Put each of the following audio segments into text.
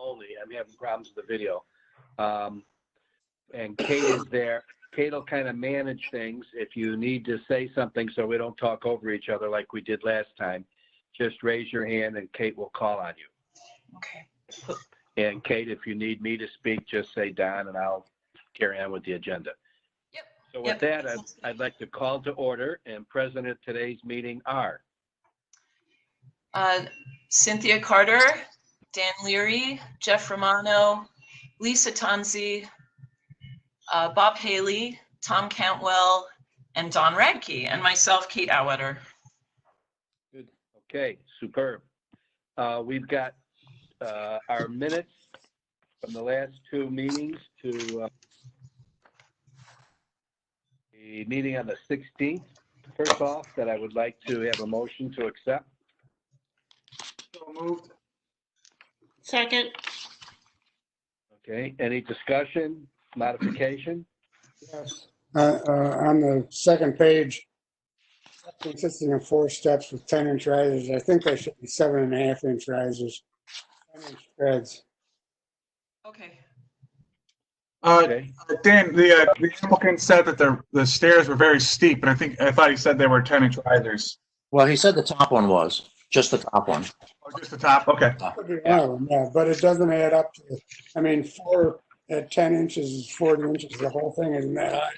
only. I'm having problems with the video. And Kate is there. Kate will kind of manage things. If you need to say something so we don't talk over each other like we did last time, just raise your hand and Kate will call on you. Okay. And Kate, if you need me to speak, just say Don and I'll carry on with the agenda. Yep. So with that, I'd like to call to order, and present at today's meeting are Cynthia Carter, Dan Leary, Jeff Romano, Lisa Tanzi, Bob Haley, Tom Cantwell, and Don Radke, and myself, Kate Auwetter. good. Okay, superb. We've got our minutes from the last two meetings to the meeting on the 16th. First off, that I would like to have a motion to accept. So moved. Second. Okay, any discussion, modification? Yes. On the second page, consisting of 4 steps with 10-inch risers, I think they should be 7.5-inch risers, 10-inch treads. Okay. Okay. Dan, the applicant said that the stairs were very steep, but I thought he said they were 10-inch risers. Well, he said the top one was, just the top one. Oh, just the top. Okay. Could be one of them, yeah, but it doesn't add up to, I mean, 4 at 10 inches is 40 inches, the whole thing isn't that high.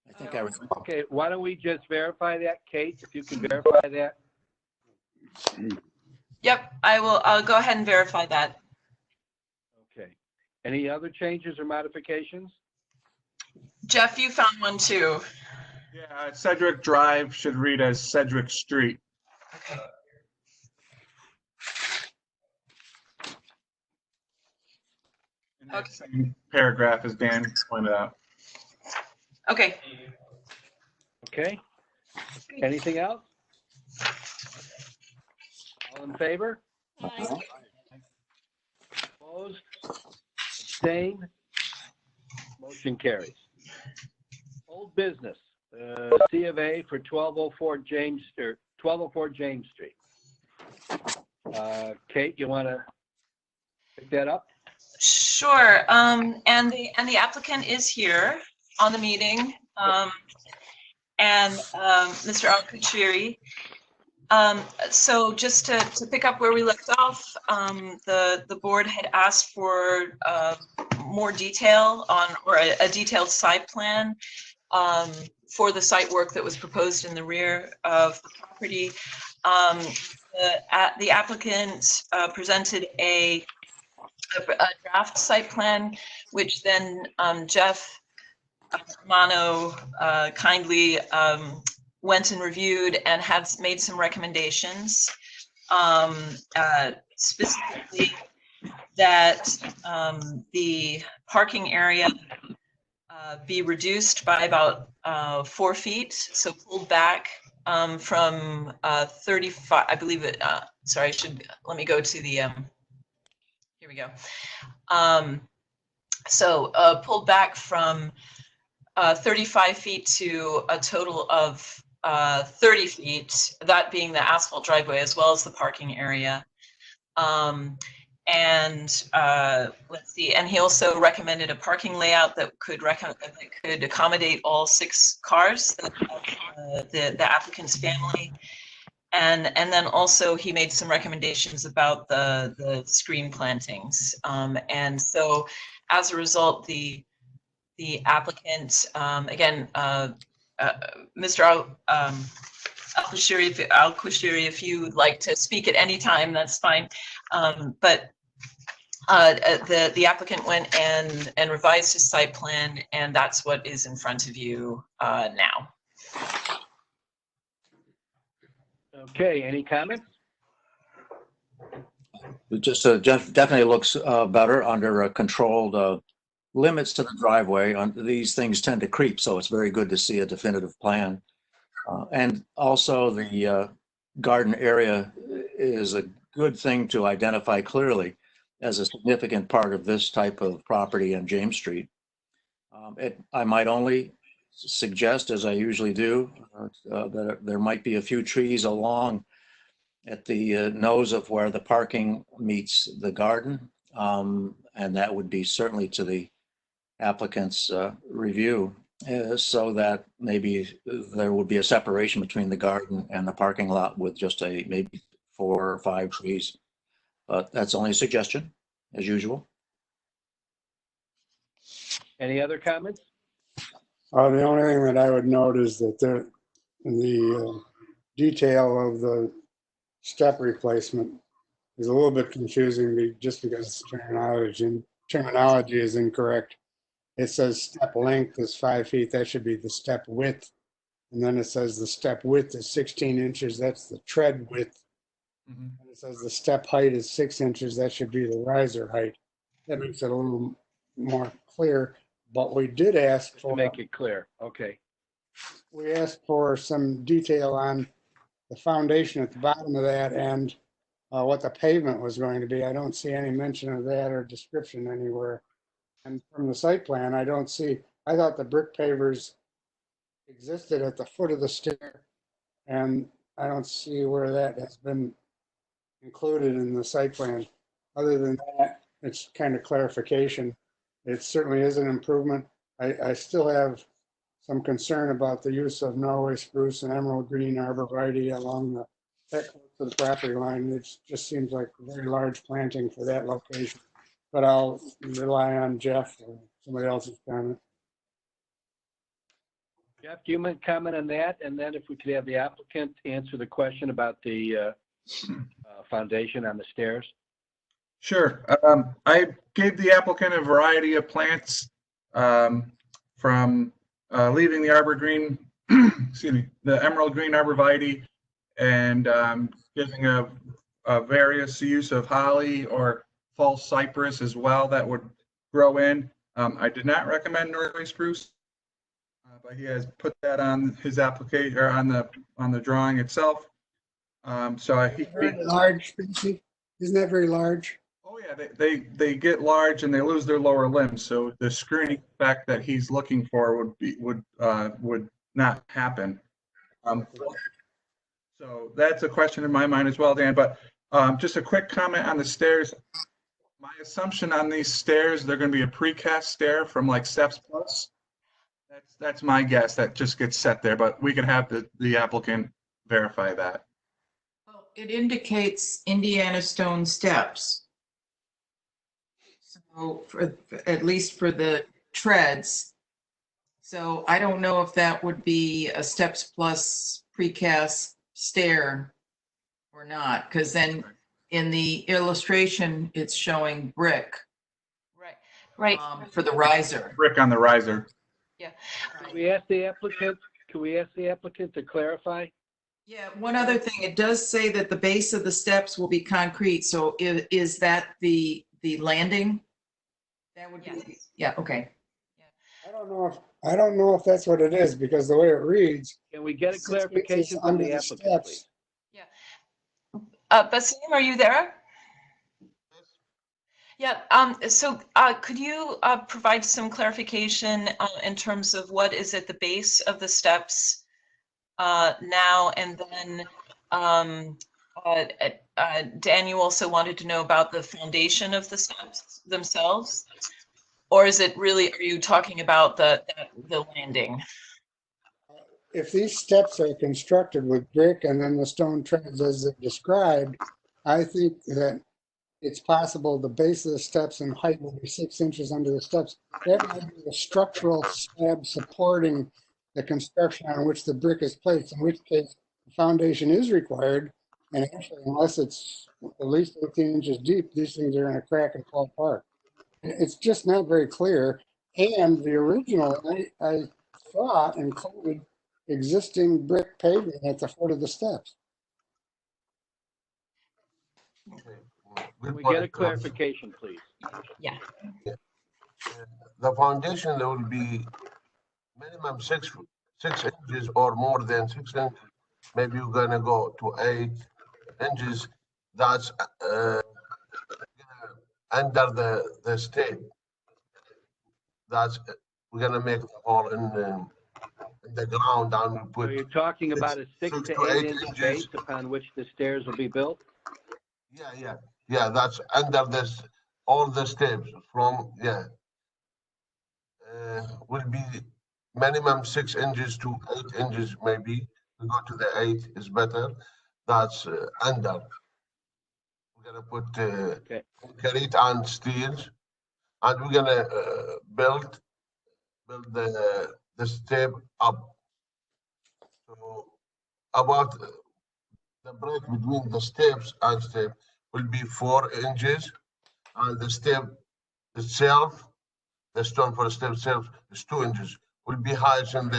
I think I recall. Okay, why don't we just verify that, Kate, if you can verify that? Yep, I'll go ahead and verify that. Okay. Any other changes or modifications? Jeff, you found one too. Yeah, Cedric Drive should read as Cedric Street. Okay. In that same paragraph as Dan pointed out. Okay. Okay. Anything else? All in favor? Aye. Opposed? Abstained? Motion carries. Old business, C of A for 1204 James Street. Kate, you want to pick that up? Sure. And the applicant is here on the meeting. And Mr. Al-Kushiri. So just to pick up where we left off, the board had asked for more detail on, or a detailed site plan for the site work that was proposed in the rear of the property. The applicant presented a draft site plan, which then Jeff Romano kindly went and reviewed and had made some recommendations, specifically that the parking area be reduced by about 4 feet, so pulled back from 35, I believe it, sorry, let me go to the, here we go. So pulled back from 35 feet to a total of 30 feet, that being the asphalt driveway as well as the parking area. Let's see, and he also recommended a parking layout that could accommodate all 6 cars, the applicant's family. And then also he made some recommendations about the screen plantings. And so as a result, the applicant, again, Mr. Al-Kushiri, if you would like to speak at any time, that's fine. But the applicant went and revised his site plan, and that's what is in front of you now. Okay, any comments? It just definitely looks better under controlled limits to the driveway. These things tend to creep, so it's very good to see a definitive plan. And also the garden area is a good thing to identify clearly as a significant part of this type of property on James Street. I might only suggest, as I usually do, that there might be a few trees along at the nose of where the parking meets the garden. And that would be certainly to the applicant's review, so that maybe there would be a separation between the garden and the parking lot with just maybe 4 or 5 trees. But that's only a suggestion, as usual. Any other comments? The only thing that I would note is that the detail of the step replacement is a little bit confusing just because terminology is incorrect. It says step length is 5 feet. That should be the step width. And then it says the step width is 16 inches. That's the tread width. And it says the step height is 6 inches. That should be the riser height. That makes it a little more clear. But we did ask To for, make it clear. Okay. we asked for some detail on the foundation at the bottom of that and what the pavement was going to be. I don't see any mention of that or description anywhere. And from the site plan, I don't see, I thought the brick pavers existed at the foot of the stair. And I don't see where that has been included in the site plan. Other than that, it's kind of clarification. It certainly is an improvement. I still have some concern about the use of Norway spruce and emerald green arborvitae along that close to the property line. It just seems like a very large planting for that location. But I'll rely on Jeff or somebody else's comment. Jeff, do you mind comment on that? And then if we could have the applicant answer the question about the foundation on the stairs. Sure. I gave the applicant a variety of plants from leaving the arbor green, excuse me, the emerald green arborvitae, and giving a various use of holly or false cypress as well that would grow in. I did not recommend Norway spruce, but he has put that on his application or on the drawing itself. So he Very large species. Isn't that very large? Oh yeah, they get large and they lose their lower limbs. So the screening effect that he's looking for would not happen. So that's a question in my mind as well, Dan. But just a quick comment on the stairs. My assumption on these stairs, they're going to be a precast stair from like Steps Plus. That's my guess. That just gets set there, but we can have the applicant verify that. Well, it indicates Indiana stone steps. So at least for the treads. So I don't know if that would be a Steps Plus precast stair or not, because then in the illustration, it's showing brick Right. for the riser. Brick on the riser. Can we ask the applicant to clarify? Yeah, one other thing, it does say that the base of the steps will be concrete, so is that the landing? That would be, Yes. yeah, okay. I don't know if that's what it is because the way it reads. Can we get a 6 clarification inches from under the the applicant, steps. please? Basim, are you there? Yeah, so could you provide some clarification in terms of what is at the base of the steps now, and then Dan, you also wanted to know about the foundation of the steps themselves? Or is it really, are you talking about the landing? If these steps are constructed with brick and then the stone treads as they're described, I think that it's possible the base of the steps and height will be 6 inches under the steps. That might be a structural slab supporting the construction on which the brick is placed, in which case the foundation is required. And actually, unless it's at least 18 inches deep, these things are going to crack and fall apart. It's just not very clear. And the original, I thought, included existing brick pavement at the foot of the steps. Can we get a clarification, please? Yeah. The foundation will be minimum 6 inches or more than 6 inches. Maybe you're gonna go to 8 inches. That's under the state. That's we're gonna make the hole in the ground and we So put you're talking about a 6 6 to to 8 8 inch inches. base upon which the stairs will be built? Yeah, that's under this, all the steps from, will be minimum 6 inches to 8 inches, maybe. We go to the 8 is better. That's under. We're gonna put Okay. concrete and steel, and we're gonna build the step up. So about the break between the steps and step will be 4 inches, and the step itself, the stone for the step itself is 2 inches. Will be higher than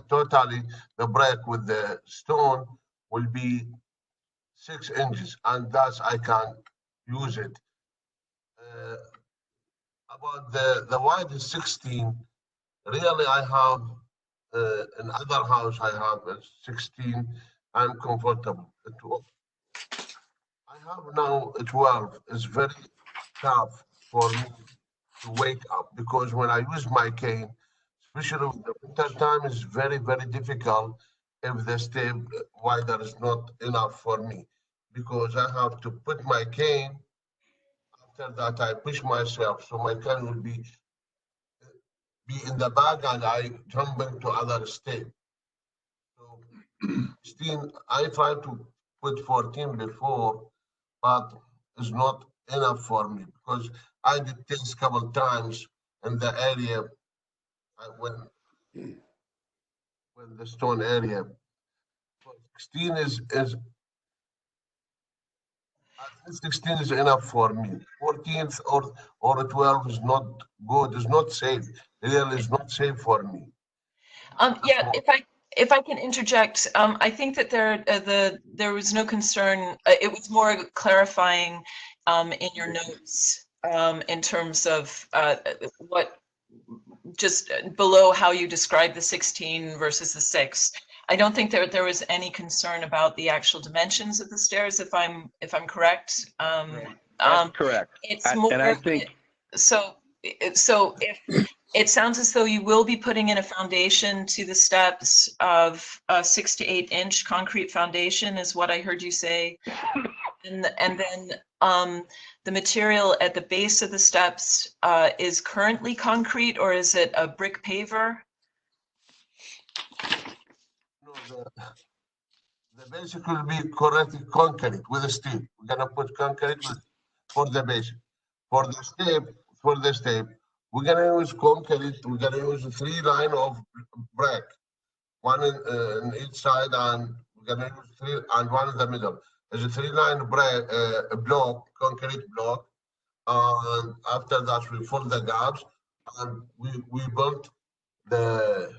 totally the break with the stone will be 6 inches, and that's I can use it. About the wide is 16. Really, I have in other house I have 16. I'm comfortable. I have now 12. It's very tough for me to wake up because when I use my cane, especially with the winter time, is very, very difficult if the step wider is not enough for me because I have to put my cane. After that, I push myself so my cane will be in the bag and I jump into other step. So 16, I tried to put 14 before, but it's not enough for me because I did test a couple times in the area when the stone area. 16 is 16 is enough for me. 14 or 12 is not good. It's not safe. Really, is not safe for me. Yeah, if I can interject, I think that there was no concern. It was more clarifying in your notes in terms of what just below how you describe the 16 versus the 6. I don't think there was any concern about the actual dimensions of the stairs, if I'm correct. That's correct. It's more. And I think So if it sounds as though you will be putting in a foundation to the steps of a 6 to 8 inch concrete foundation, is what I heard you say, and then the material at the base of the steps is currently concrete, or is it a brick paver? No, the basic will be correct concrete with a steel. We're gonna put concrete for the base. For the step, we're gonna use concrete. We're gonna use 3 line of brick, one in each side, and we're gonna use 3 and one in the middle. There's a 3 line brick block, concrete block, and after that we fill the gaps, and we built the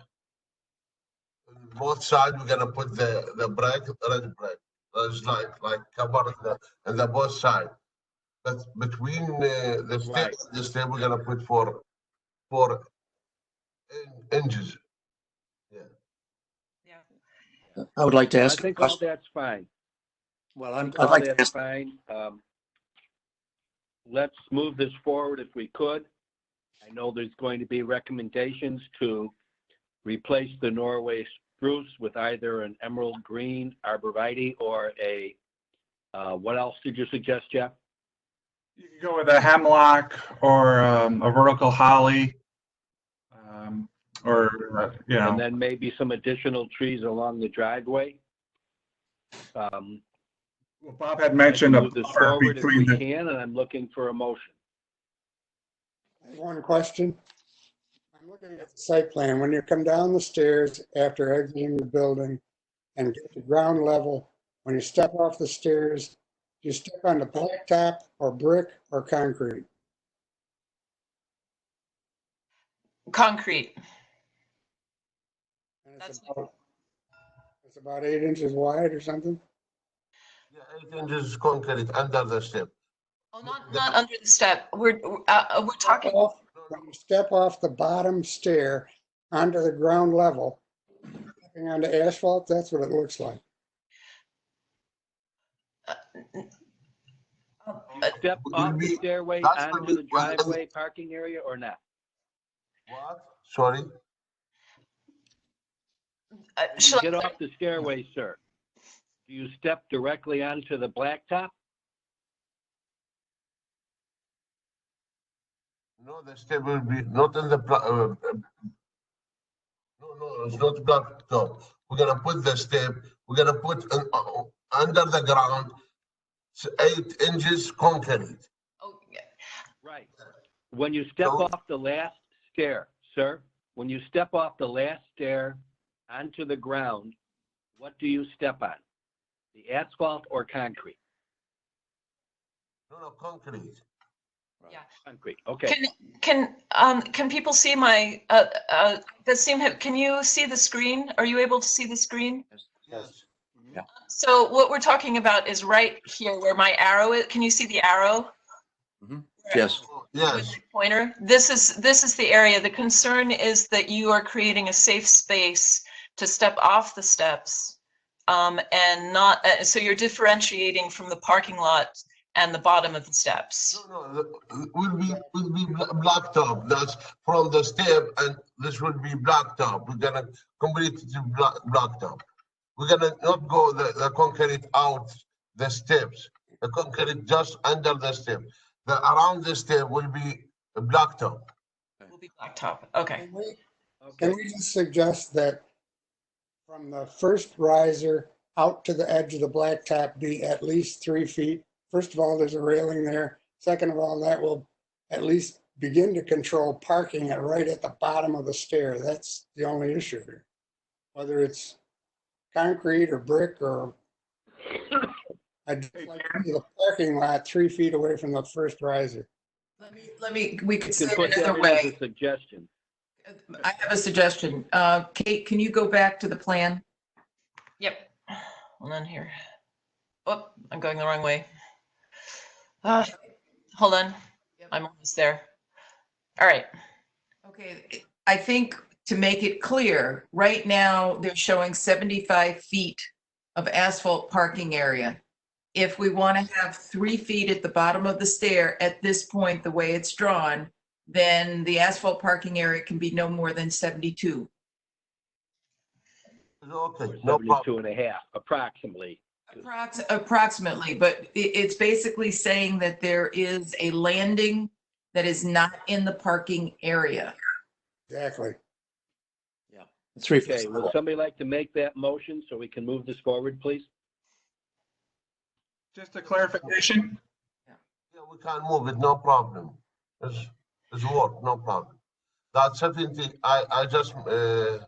both sides. We're gonna put the brick, red brick. It's like cover in the both sides. But between the step Right. and the step, we're gonna put 4 inches. Yeah. I would like to I ask. think all that's fine. Well, I think I'd all like to that's ask. fine. Let's move this forward if we could. I know there's going to be recommendations to replace the Norway spruce with either an emerald green arborvitae or a, what else did you suggest, Jeff? You could go with a hemlock or a vertical holly, or And then maybe some additional trees along the driveway. well, Bob had mentioned a move this buffer forward if we between the. can, and I'm looking for a motion. I have one question. I'm looking at the site plan. When you come down the stairs after exiting the building and get to ground level, when you step off the stairs, do you step on the blacktop or brick or concrete? Concrete. And That's- it's about 8 inches wide or something? Yeah, 8 inches concrete under the step. Oh, not under the step. We're talking. When you step off the bottom stair onto the ground level, stepping onto asphalt, that's what it looks like. Step off the stairway onto the driveway parking area or not? What? Sorry? When Shall you I- get off the stairway, sir, do you step directly onto the blacktop? No, the step will be not in the, no, it's not block top. We're gonna put the step, we're gonna put under the ground, 8 inches concrete. Oh, yeah. Right. When you step So- off the last stair, sir, when you step off the last stair onto the ground, what do you step on? The asphalt or concrete? No, concrete. Concrete, okay. Can people see my, can you see the screen? Are you able to see the screen? Yes. So what we're talking about is right here where my arrow is. Can you see the arrow? Yes. With Yes. the pointer. This is the area. The concern is that you are creating a safe space to step off the steps. And not, so you're differentiating from the parking lot and the bottom of the steps. No, will be black top. That's from the step, and this will be black top. We're gonna complete it black top. We're gonna not go the concrete out the steps. The concrete just under the step. The around the step will be a black top. Will be blacktop. Okay. Can Okay. we just suggest that from the first riser out to the edge of the blacktop be at least 3 feet? First of all, there's a railing there. Second of all, that will at least begin to control parking right at the bottom of the stair. That's the only issue here. Whether it's concrete or brick or, I'd just like to see the parking lot 3 feet away from the first riser. We could You say can it put that another in way. as a suggestion. I have a suggestion. Kate, can you go back to the plan? Yep. Hold on here. Oh, I'm going the wrong way. Hold on. Yep. I'm almost there. All right. Okay, I think to make it clear, right now, they're showing 75 feet of asphalt parking area. If we want to have 3 feet at the bottom of the stair at this point, the way it's drawn, then the asphalt parking area can be no more than 72. Okay, no problem. 72 and a half, approximately. Approximately, but it's basically saying that there is a landing that is not in the parking area. Exactly. 3 feet. Okay, would somebody like to make that motion so we can move this forward, please? Just a clarification. Yeah, we can move it, no problem. It's work, no problem. That 70, I just, the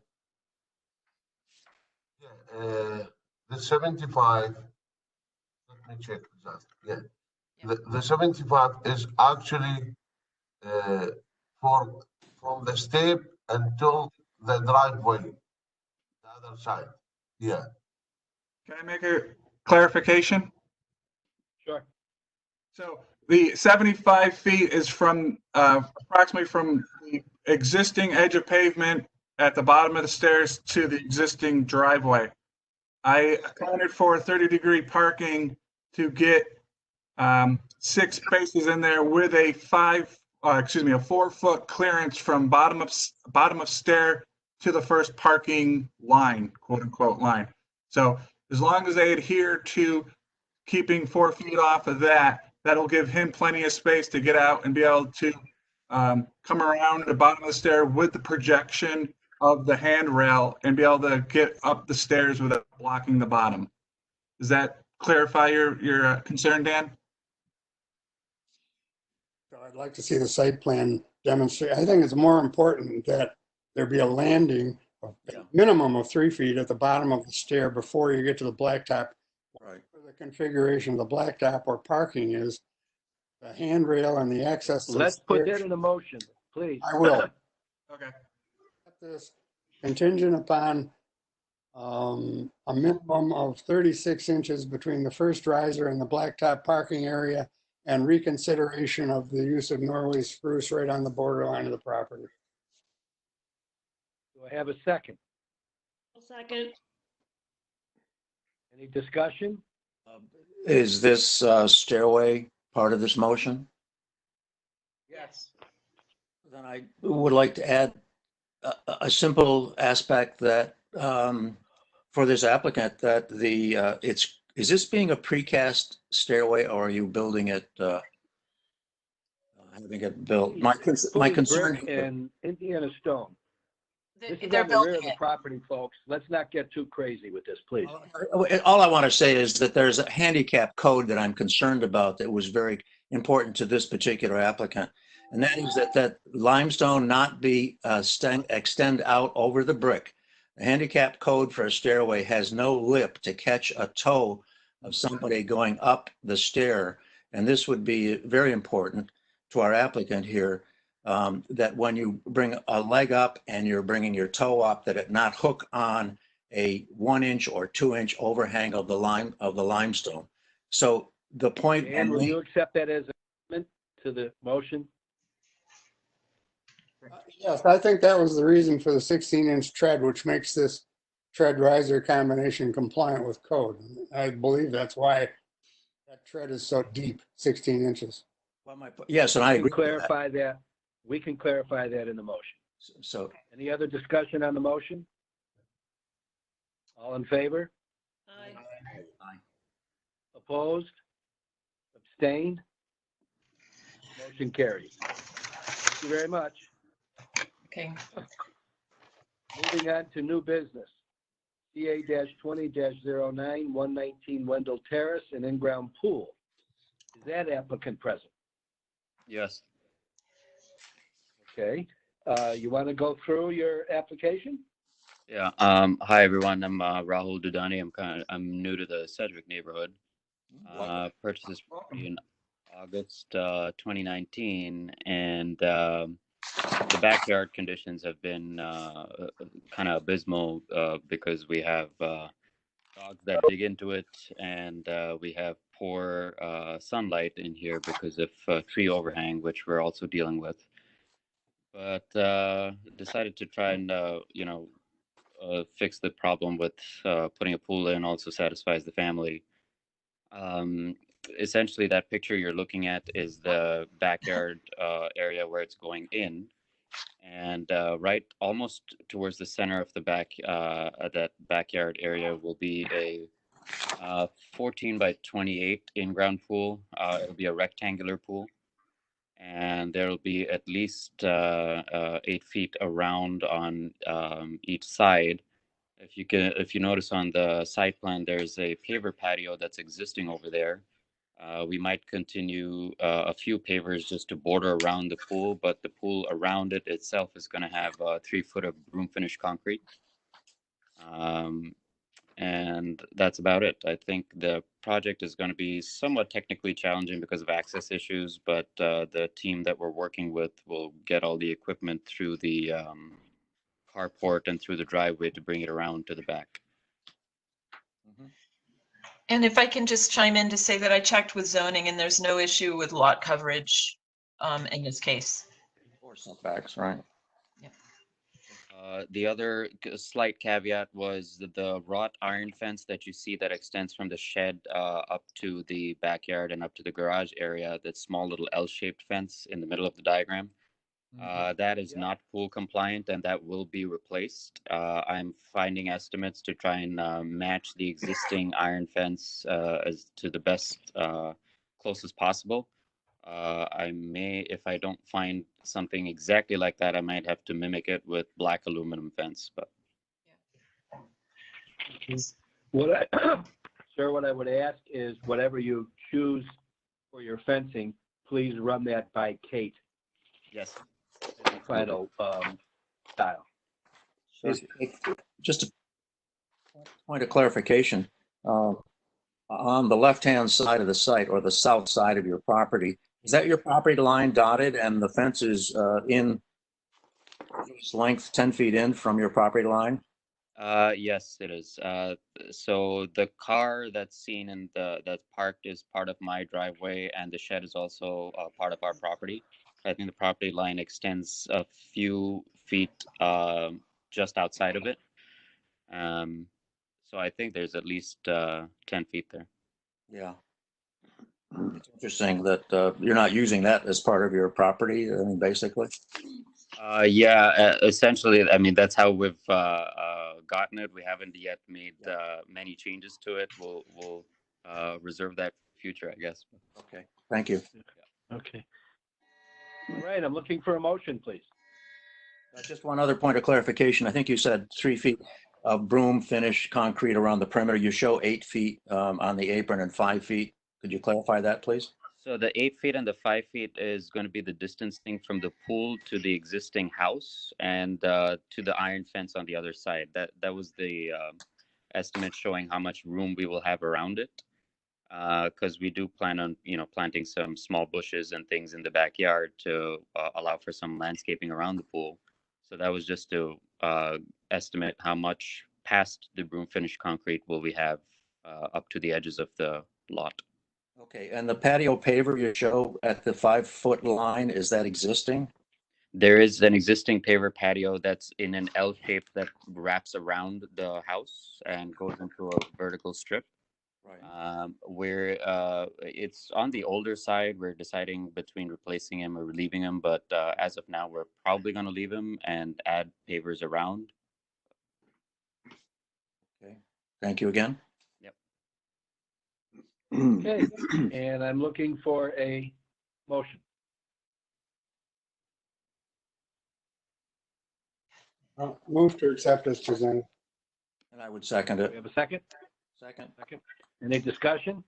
75, let me check that, yeah. The 75 is actually, from the step until the driveway, the other side, yeah. Can I make a clarification? Sure. So the 75 feet is from approximately from the existing edge of pavement at the bottom of the stairs to the existing driveway. I accounted for 30-degree parking to get 6 spaces in there with a 4-foot clearance from bottom of stair to the first parking line, quote unquote line. So as long as they adhere to keeping 4 feet off of that, that'll give him plenty of space to get out and be able to come around the bottom of the stair with the projection of the handrail and be able to get up the stairs without blocking the bottom. Does that clarify your concern, Dan? So I'd like to see the site plan demonstrate. I think it's more important that there be a landing of minimum of 3 feet at the bottom of the stair before you get to the blacktop. Right. The configuration of the blacktop or parking is the handrail and the access. to the Let's put stairs. that in a motion, please. I will. Okay. This contingent upon a minimum of 36 inches between the first riser and the blacktop parking area and reconsideration of the use of Norway spruce right on the borderline of the property. Do I have a second? Second. Any discussion? Is this stairway part of this motion? Yes. Then I would like to add a simple aspect that for this applicant that is this being a precast stairway or are you building it, having it built? My Fully concern. brick and Indiana stone. This is They're on the rear building of the it. property, folks. Let's not get too crazy with this, please. All I want to say is that there's a handicap code that I'm concerned about that was very important to this particular applicant. And that is that limestone not be extend out over the brick. The handicap code for a stairway has no lip to catch a toe of somebody going up the stair. And this would be very important to our applicant here, that when you bring a leg up and you're bringing your toe up, that it not hook on a 1 inch or 2 inch overhang of the limestone. So the point. And will you accept that as an amendment to the motion? Yes, I think that was the reason for the 16-inch tread, which makes this tread riser combination compliant with code. I believe that's why that tread is so deep, 16 inches. Well, yes, and I agree. Clarify that. We can clarify that in the motion. So Any other discussion on the motion? All in favor? Aye. Opposed? Abstained? Motion carries. Thank you very much. Okay. Moving on to new business. CA-20-09, 119 Wendell Terrace, an in-ground pool. Is that applicant present? Yes. Okay. You want to go through your application? Yeah. Hi everyone. I'm Rahul Dudani. I'm new to the Sedgwick neighborhood. Purchased this property in August 2019, and the backyard conditions have been kind of abysmal because we have dogs that dig into it, and we have poor sunlight in here because of tree overhang, which we're also dealing with. But decided to try and fix the problem with putting a pool in. Also satisfies the family. Essentially, that picture you're looking at is the backyard area where it's going in, and right almost towards the center of the that backyard area will be a 14 by 28 in-ground pool. It'll be a rectangular pool, and there'll be at least 8 feet around on each side. If you notice on the site plan, there's a paver patio that's existing over there. We might continue a few pavers just to border around the pool, but the pool around it itself is going to have 3 foot of room finish concrete. And that's about it. I think the project is going to be somewhat technically challenging because of access issues, but the team that we're working with will get all the equipment through the carport and through the driveway to bring it around to the back. And if I can just chime in to say that I checked with zoning and there's no issue with lot coverage in this case. or setbacks, right? The other slight caveat was the wrought iron fence that you see that extends from the shed up to the backyard and up to the garage area, that small little L-shaped fence in the middle of the diagram. That is not pool compliant, and that will be replaced. I'm finding estimates to try and match the existing iron fence as to the best closest possible. I may, if I don't find something exactly like that, I might have to mimic it with black aluminum fence. But Sir, what I would ask is whatever you choose for your fencing, please run that by Kate. yes. The final style. Just a point of clarification. On the left-hand side of the site or the south side of your property, is that your property line dotted and the fence is in its length 10 feet in from your property line? Yes, it is. So the car that's seen in that's parked is part of my driveway, and the shed is also part of our property. I think the property line extends a few feet just outside of it. So I think there's at least 10 feet there. Yeah. It's interesting that you're not using that as part of your property, I mean, basically. Yeah, essentially, I mean, that's how we've gotten it. We haven't yet made many changes to it. We'll reserve that for future, I guess. Okay, thank you. Okay. All right, I'm looking for a motion, please. Just one other point of clarification. I think you said 3 feet of broom finish concrete around the perimeter. You show 8 feet on the apron and 5 feet. Could you clarify that, please? So the 8 feet and the 5 feet is going to be the distancing from the pool to the existing house and to the iron fence on the other side. That was the estimate showing how much room we will have around it. Because we do plan on, planting some small bushes and things in the backyard to allow for some landscaping around the pool. So that was just to estimate how much past the broom finish concrete will we have up to the edges of the lot. Okay, and the patio paver you show at the 5-foot line, is that existing? There is an existing paver patio that's in an L shape that wraps around the house and goes into a vertical strip. Right. Where it's on the older side. We're deciding between replacing him or leaving him, but as of now, we're probably going to leave him and add pavers around. Okay, thank you again. Yep. Okay, and I'm looking for a motion. Move to accept as presented. And I would second Do it. we have a second? Second. Second. Any discussion?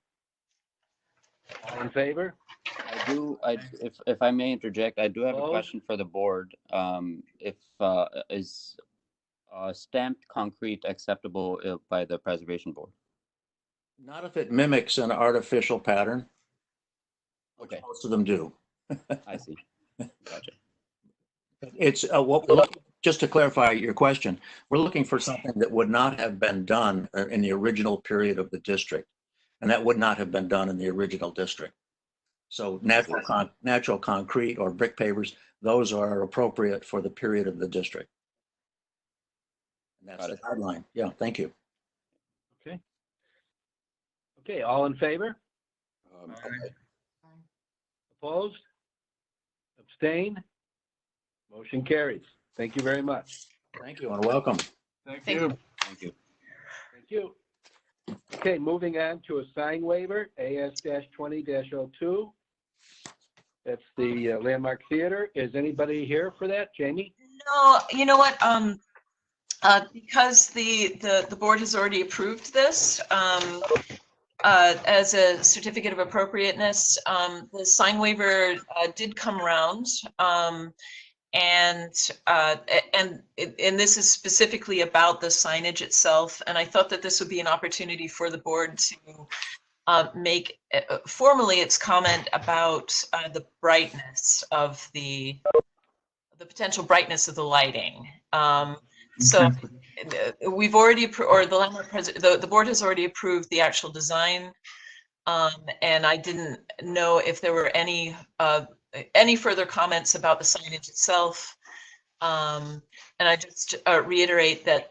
All in favor? If I may interject, I do have a Opposed? question for the board. If is stamped concrete acceptable by the preservation board? Not if it mimics an artificial pattern, which Okay, most of them do. I see. Gotcha. It's just to clarify your question, we're looking for something that would not have been done in the original period of the district, and that would not have been done in the original district. So natural concrete or brick pavers, those are appropriate for the period of the district. And that's the guideline. Yeah, thank you. Okay. Okay, all in favor? Okay. Opposed? Abstain? Motion carries. Thank you very much. Thank you and welcome. Thank Thank you. Thank you. Thank you. Okay, moving on to a sign waiver, AS-20-02. That's the Landmark Theater. Is anybody here for that? Jamie? No, you know what? Because the board has already approved this as a certificate of appropriateness, the sign waiver did come around. And this is specifically about the signage itself. And I thought that this would be an opportunity for the board to make formally its comment about the brightness of the potential brightness of the lighting. So we've already, or the landlord the board has already approved the actual design. And I didn't know if there were any further comments about the signage itself. And I just reiterate that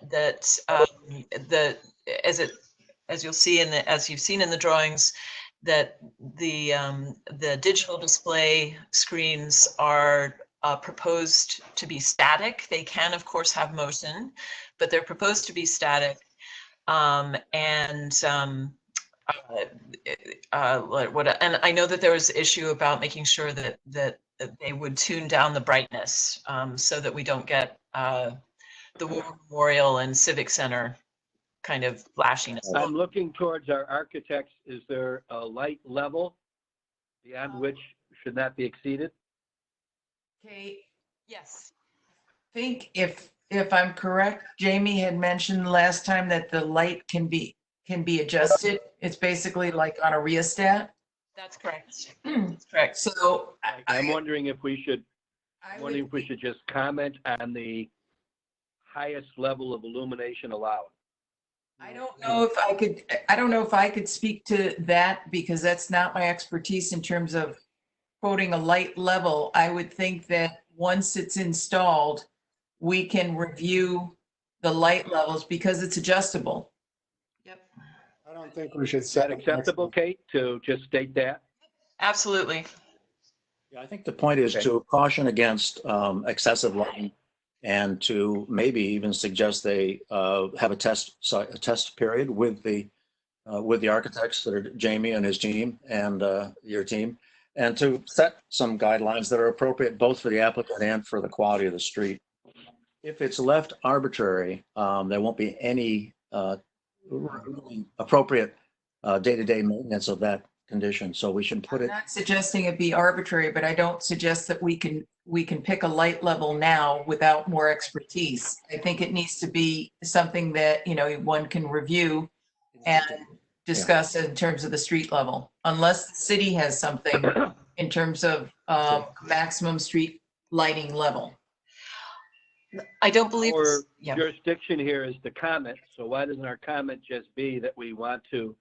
as you'll see as you've seen in the drawings, that the digital display screens are proposed to be static. They can, of course, have motion, but they're proposed to be static. And I know that there was an issue about making sure that they would tune down the brightness so that we don't get the War Memorial and Civic Center kind of flashiness. I'm looking towards our architects. Is there a light level beyond which should not be exceeded? Okay, Yes. I think if I'm correct, Jamie had mentioned last time that the light can be adjusted. It's basically like on a rheostat. That's correct. That's correct. So I'm wondering if we should, I I'm wondering if we should just comment on the highest level of illumination allowed. I don't know if I could speak to that because that's not my expertise in terms of quoting a light level. I would think that once it's installed, we can review the light levels because it's adjustable. Yep. I don't think we should Is that set. acceptable, Kate, to just state that? Absolutely. Yeah, I think the point is to caution against excessive lighting and to maybe even suggest they have a test period with the architects that are Jamie and his team and your team, and to set some guidelines that are appropriate both for the applicant and for the quality of the street. If it's left arbitrary, there won't be any really appropriate day-to-day maintenance of that condition. So we should put I'm it. not suggesting it be arbitrary, but I don't suggest that we can pick a light level now without more expertise. I think it needs to be something that, you know, one can review and discuss in terms of the street level, unless the city has something in terms of maximum street lighting level. I don't believe, Our yeah. jurisdiction here is the comment, so why doesn't our comment just be that we want to,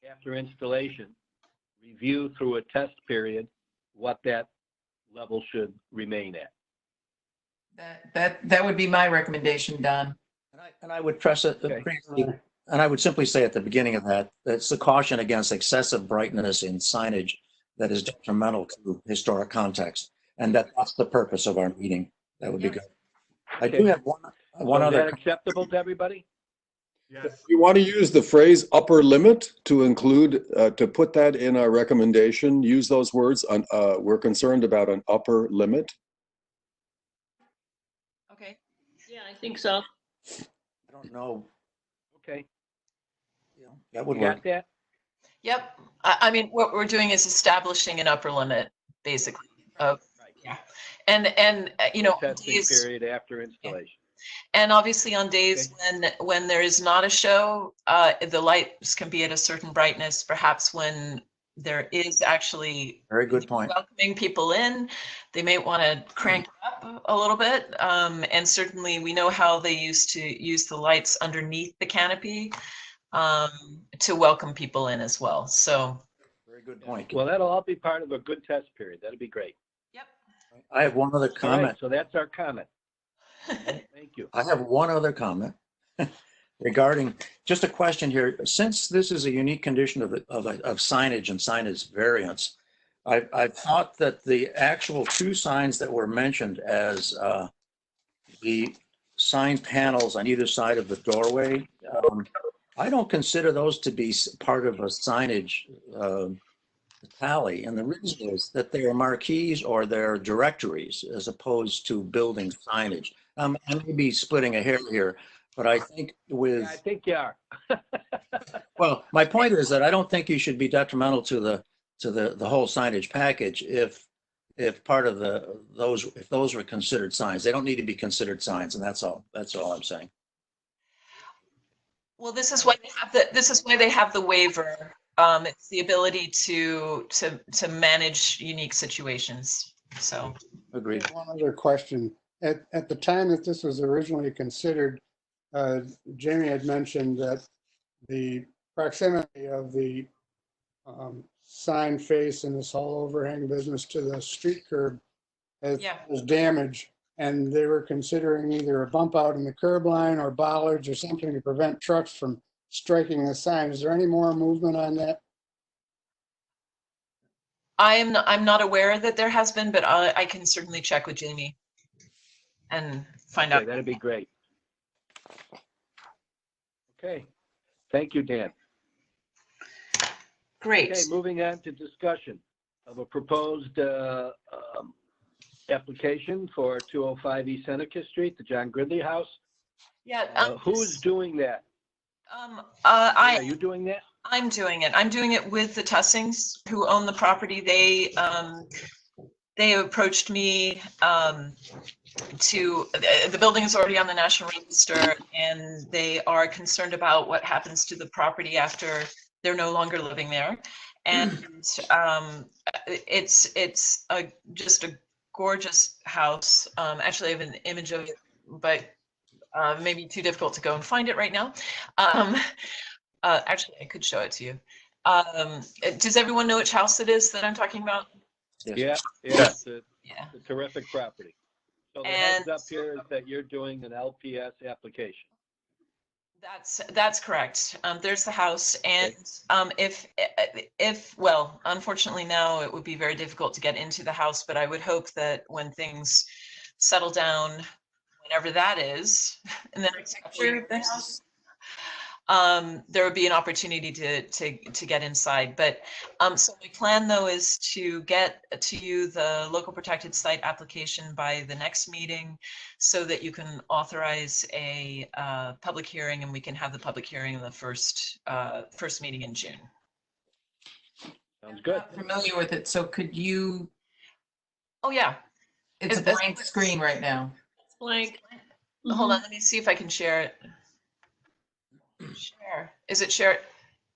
after installation, review through a test period what that level should remain at? That would be my recommendation, Don. And I would press it, Okay. and I would simply say at the beginning of that, that's the caution against excessive brightness in signage that is detrimental to historic context, and that's the purpose of our meeting. That would be good. I do have one So is other. that acceptable to everybody? Yes. You want to use the phrase upper limit to include, to put that in our recommendation, use those words. We're concerned about an upper limit. Okay. Yeah, I think so. I don't know. Okay, That would you work. got that? Yep. I mean, what we're doing is establishing an upper limit, basically. Of, Right. yeah. And you know, Testing days, period after installation. and obviously on days when there is not a show, the lights can be at a certain brightness. Perhaps when there is actually Very good point. welcoming people in, they may want to crank it up a little bit. And certainly we know how they used to use the lights underneath the canopy to welcome people in as well. So, Very good point. Well, that'll all be part of a good test period. That'll be great. yep. I have one other All right, comment. so that's our comment. Thank you. I have one other comment regarding just a question here. Since this is a unique condition of signage and signage variance, I've thought that the actual two signs that were mentioned as the sign panels on either side of the doorway, I don't consider those to be part of a signage tally. And the reason is that they are marquees or they're directories as opposed to building signage. I may be splitting a hair here, but I think with, Yeah, I think you are. well, my point is that I don't think you should be detrimental to the whole signage package if part of if those were considered signs. They don't need to be considered signs, and that's all I'm saying. Well, this is why they have the waiver. It's the ability to manage unique situations. So. Agreed. One other question. At the time that this was originally considered, Jamie had mentioned that the proximity of the sign face and this whole overhang business to the street curb was damaged, and they were considering either a bump out in the curb line or bollards or something to prevent trucks from striking the sign. Is there any more movement on that? I'm not aware that there has been, but I can certainly check with Jamie and find out. That'd be great. Okay, thank you, Dan. Great. Okay, moving on to discussion of a proposed application for 205 East Seneca Street, the John Gridley House. Yeah. Who's doing that? Are you doing that? I'm doing it. I'm doing it with the Tussings who own the property. They approached me the building is already on the National Register, and they are concerned about what happens to the property after they're no longer living there. And it's just a gorgeous house. Actually, I have an image of it, but maybe too difficult to go and find it right now. Actually, I could show it to you. Does everyone know which house it is that I'm talking about? Yes. Yeah. It's a terrific property. So the heads up here is that you're doing an LPS application. That's correct. There's the house, and well, unfortunately now it would be very difficult to get into the house, but I would hope that when things settle down, whatever that is, in the next sector of the house, there would be an opportunity to get inside. But so my plan though is to get to you the local protected site application by the next meeting, so that you can authorize a public hearing, and we can have the public hearing in the first meeting in June. Sounds good. Not familiar with it, so could you, Oh yeah, it's a blank screen right now. It's blank. hold on, let me see if I can share it. Share. Is it shared?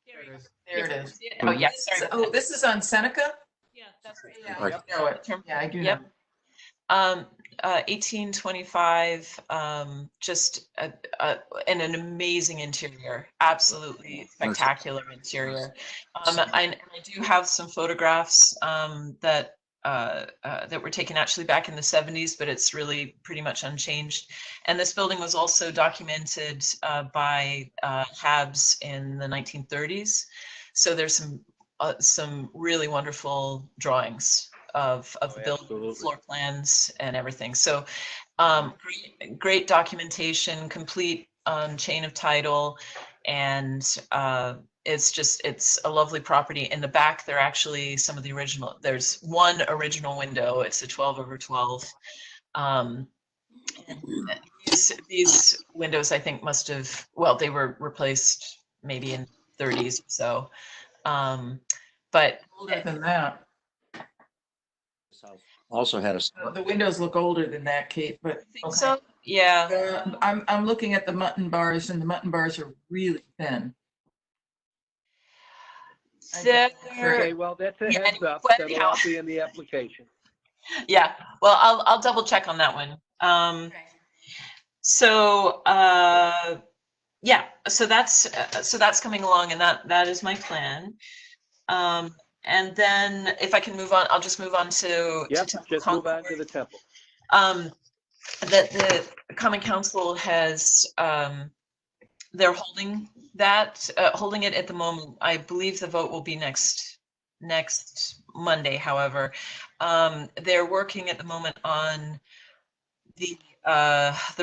There it is. Oh yeah, sorry. Oh, this is on Seneca? Yeah, That's right. Yeah, Right. I know it. Yeah, I do know. Yep. 1825, just and an amazing interior, absolutely spectacular interior. And I do have some photographs that were taken actually back in the 70s, but it's really pretty much unchanged. And this building was also documented by Habs in the 1930s. So there's some really wonderful drawings of the building, absolutely. floor plans and everything. So great documentation, complete chain of title, and it's a lovely property. In the back, there are actually some of the original, there's one original window. It's a 12/12. And these windows, I think, must have, well, they were replaced maybe in 30s or so. But Older than that. Also had a, The windows look older than that, Kate, but. I think okay. so, yeah. I'm looking at the mutton bars, and the mutton bars are really thin. Okay, well, that's a Yeah, heads up. but That'll anyhow. all be in the application. Yeah, well, I'll double check on that one. So yeah, so that's coming along, and that is my plan. And then if I can move on, I'll just move on to Yep, Temple just move on to Concord. the temple. That the Common Council has, they're holding it at the moment. I believe the vote will be next Monday, however. They're working at the moment on the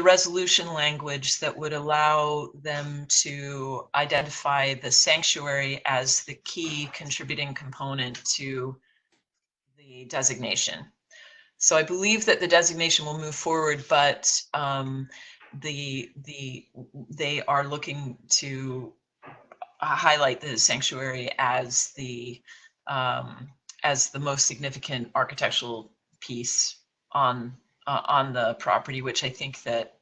resolution language that would allow them to identify the sanctuary as the key contributing component to the designation. So I believe that the designation will move forward, but they are looking to highlight the sanctuary as the most significant architectural piece on the property, which I think that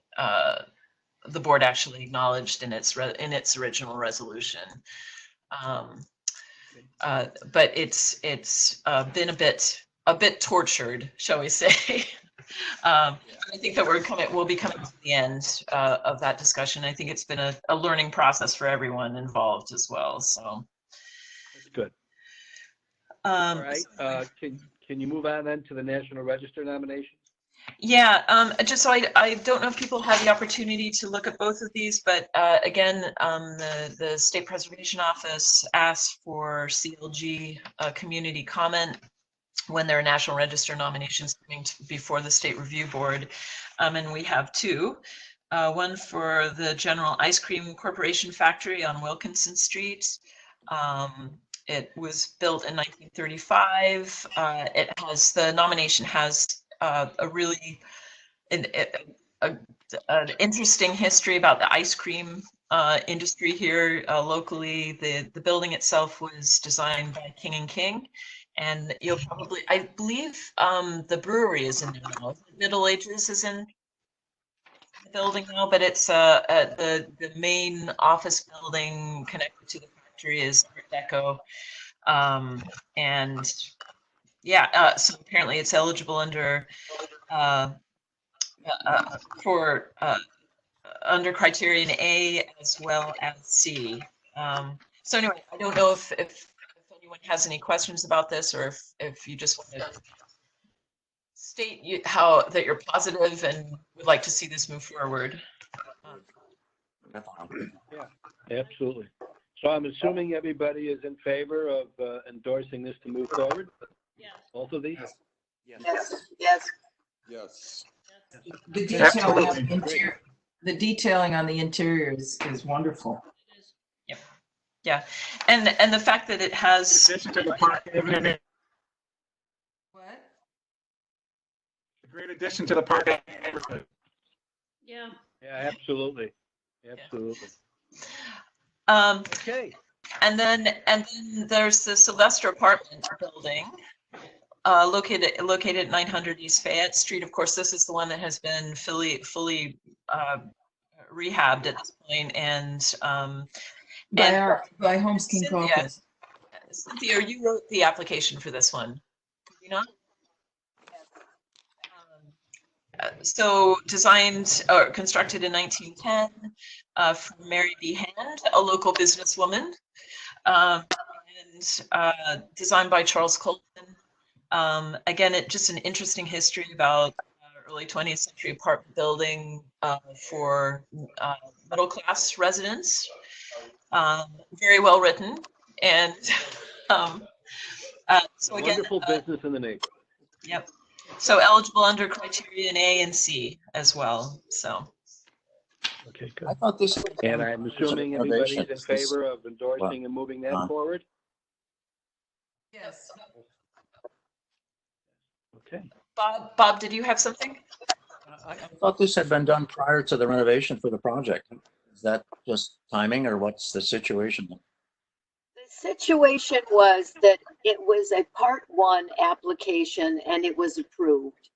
the board actually acknowledged in its original resolution. But it's been a bit tortured, shall we say? I think that we'll be coming to the end of that discussion. I think it's been a learning process for everyone involved as well. So That's good. All right, can you move on then to the National Register nomination? Yeah, just so I don't know if people had the opportunity to look at both of these, but again, the State Preservation Office asked for CLG community comment when there are National Register nominations coming before the State Review Board. And we have two. One for the General Ice Cream Corporation factory on Wilkinson Street. It was built in 1935. The nomination has a really an interesting history about the ice cream industry here locally. The building itself was designed by King & King, and you'll probably, I believe, the brewery is in there now. Middle Ages is in the building now, but it's the main office building connected to the factory is Art Deco. And yeah, so apparently it's eligible under under criterion A as well as C. So anyway, I don't know if anyone has any questions about this, or if you just want to state that you're positive and would like to see this move forward. Yeah, absolutely. So I'm assuming everybody is in favor of endorsing this to move forward? Yes. Both of these? Yes. Yes. Yes. The detail on Absolutely. the interior, the detailing on the interior is wonderful. Yeah, and the fact that it has, In addition to the parking, What? a great addition to the parking neighborhood. Yeah. Yeah, absolutely. Absolutely. okay. And then there's the Sylvester apartment building, located at 900 East Fayette Street. Of course, this is the one that has been fully rehabbed at this point, and By Holmes King Caucus. Cynthia, you wrote the application for this one, did you not? So designed or constructed in 1910 from Mary B. Hand, a local businesswoman, and designed by Charles Colton. Again, just an interesting history about early 20th century apartment building for middle-class residents. Very well written, and so again, wonderful business in the neighborhood. Yep. So eligible under criterion A and C as well. So. Okay, good. I thought this. And I'm assuming everybody's in favor of endorsing and moving that forward? Yes. Okay. Bob, did you have something? I thought this had been done prior to the renovation for the project. Is that just timing, or what's the situation? The situation was that it was a Part 1 application and it was approved,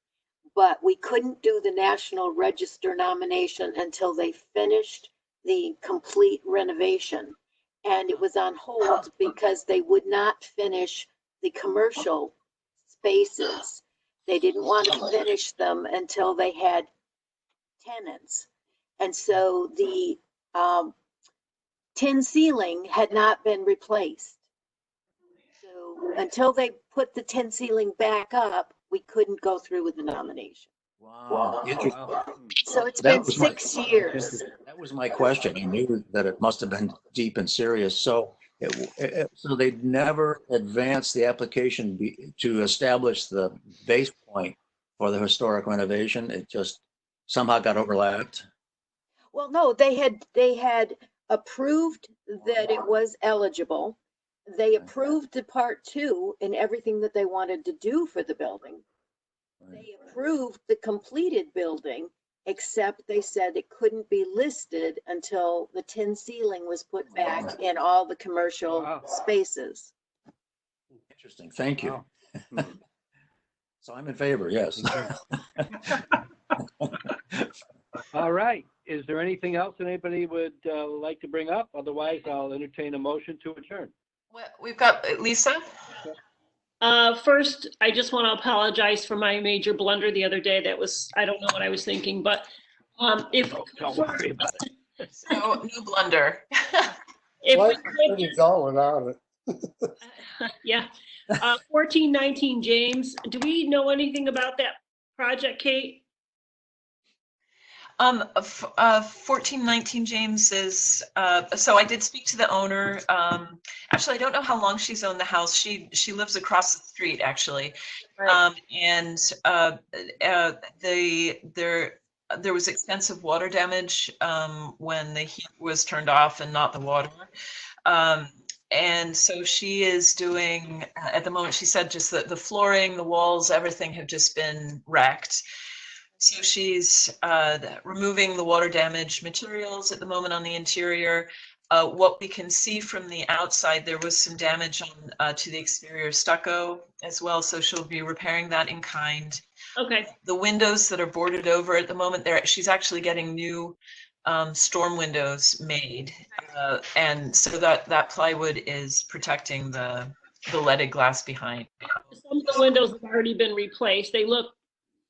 but we couldn't do the National Register nomination until they finished the complete renovation. And it was on hold because they would not finish the commercial spaces. They didn't want to finish them until they had tenants. And so the tin ceiling had not been replaced. So until they put the tin ceiling back up, we couldn't go through with the nomination. Wow. So it's been 6 years. That was my question. I knew that it must have been deep and serious. So, so they'd never advanced the application to establish the base point for the historic renovation. It just somehow got overlapped. Well, no, they had approved that it was eligible. They approved the Part 2 and everything that they wanted to do for the building. They approved the completed building, except they said it couldn't be listed until the tin ceiling was put back in all the commercial spaces. Interesting. Thank you. So I'm in favor, yes. All right. Is there anything else that anybody would like to bring up? Otherwise, I'll entertain a motion to adjourn. Well, we've got Lisa. First, I just want to apologize for my major blunder the other day. I don't know what I was thinking, but if. Don't worry about it. No blunder. If we could go without it. Yeah. 1419 James, do we know anything about that project, Kate? 1419 James is, so I did speak to the owner. Actually, I don't know how long she's owned the house. She lives across the street, actually. Right. There was extensive water damage when the heat was turned off and not the water. And so she is doing, at the moment, she said just the flooring, the walls, everything have just been wrecked. So she's removing the water damage materials at the moment on the interior. What we can see from the outside, there was some damage on to the exterior stucco as well. So she'll be repairing that in kind. Okay. The windows that are boarded over at the moment, she's actually getting new storm windows made. And so that plywood is protecting the leaded glass behind. Some of the windows have already been replaced. They look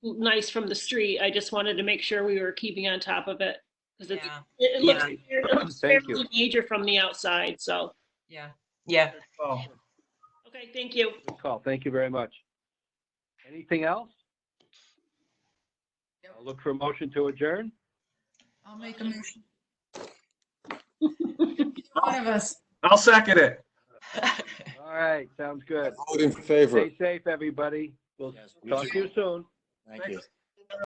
nice from the street. I just wanted to make sure we were keeping on top of it because it looks fairly major from the outside. So yeah. Okay, thank you. Good call. Thank you very much. Anything else? I'll look for a motion to adjourn. I'll make a motion. One of us. I'll second it. All right, sounds good. Vote in favor. Stay safe, everybody. We'll talk to you soon. Thank you.